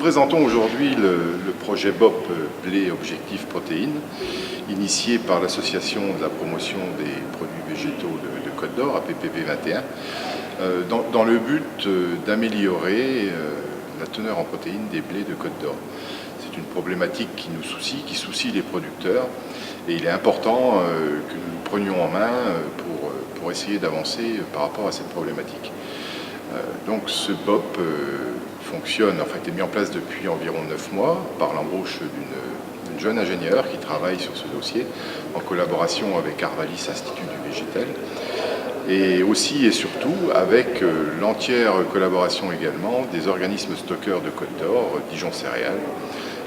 présentons aujourd'hui le projet BOP blé objectif protéines, initié par l'Association de la promotion des produits végétaux de Côte d'Or, APPV 21, dans le but d'améliorer la teneur en protéines des blés de Côte d'Or. C'est une problématique qui nous soucie, qui soucie les producteurs, et il est important que nous nous prenions en main pour essayer d'avancer par rapport à cette problématique. Donc ce BOP fonctionne, enfin, est mis en place depuis environ 9 mois par l'embauche d'une jeune ingénieure qui travaille sur ce dossier en collaboration avec Arvalis Institut du Végétal, et aussi et surtout avec l'entière collaboration également des organismes stockeurs de Côte d'Or, Dijon Céréales,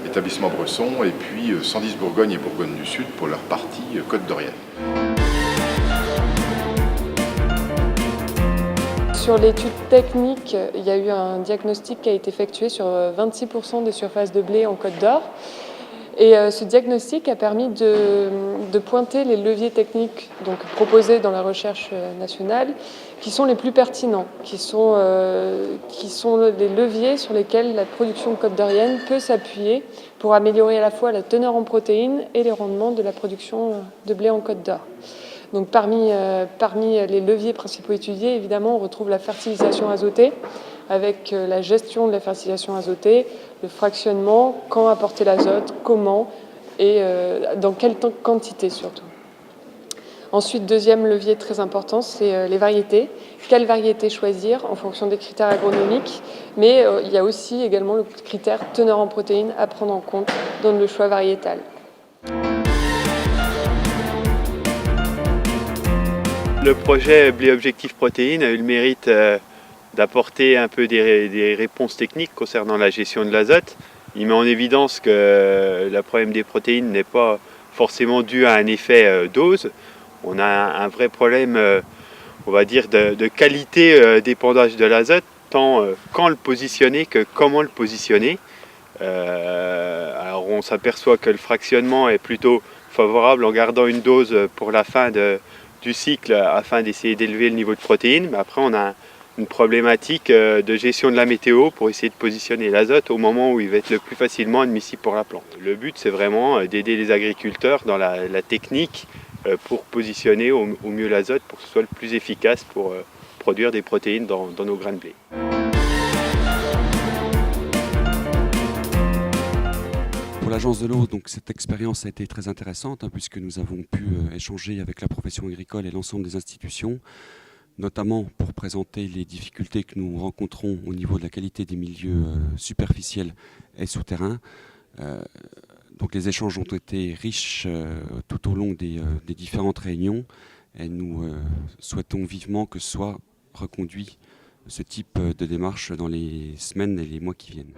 Établissement Bresson et puis 110 Bourgogne et Bourgogne du Sud pour leur partie Côte d'Orienne. Sur l'étude technique, il y a eu un diagnostic qui a été effectué sur 26% des surfaces de blé en Côte d'Or. Et ce diagnostic a permis de pointer les leviers techniques donc, proposés dans la recherche nationale qui sont les plus pertinents, qui sont les leviers sur lesquels la production côte-d'orienne peut s'appuyer pour améliorer à la fois la teneur en protéines et les rendements de la production de blé en Côte d'Or. Donc parmi les leviers principaux étudiés, évidemment, on retrouve la fertilisation azotée, avec la gestion de la fertilisation azotée, le fractionnement, quand apporter l'azote, comment et dans quelle quantité surtout. Ensuite, deuxième levier très important, c'est les variétés. Quelles variétés choisir en fonction des critères agronomiques, mais il y a aussi également le critère teneur en protéines à prendre en compte dans le choix variétal. Le projet Blé Objectif Protéines a eu le mérite d'apporter un peu des réponses techniques concernant la gestion de l'azote. Il met en évidence que le problème des protéines n'est pas forcément dû à un effet dose. On a un vrai problème, on va dire, de qualité d'épandage de l'azote, tant quand le positionner que comment le positionner. Alors on s'aperçoit que le fractionnement est plutôt favorable en gardant une dose pour la fin du cycle afin d'essayer d'élever le niveau de protéines. Mais après, on a une problématique de gestion de la météo pour essayer de positionner l'azote au moment où il va être le plus facilement admissible pour la plante. Le but, c'est vraiment d'aider les agriculteurs dans la technique pour positionner au mieux l'azote pour que ce soit le plus efficace pour produire des protéines dans nos grains de blé. Pour l'Agence de l'eau, donc cette expérience a été très intéressante puisque nous avons pu échanger avec la profession agricole et l'ensemble des institutions, notamment pour présenter les difficultés que nous rencontrons au niveau de la qualité des milieux superficiels et souterrains. Donc les échanges ont été riches tout au long des différentes réunions et nous souhaitons vivement que soit reconduit ce type de démarche dans les semaines et les mois qui viennent.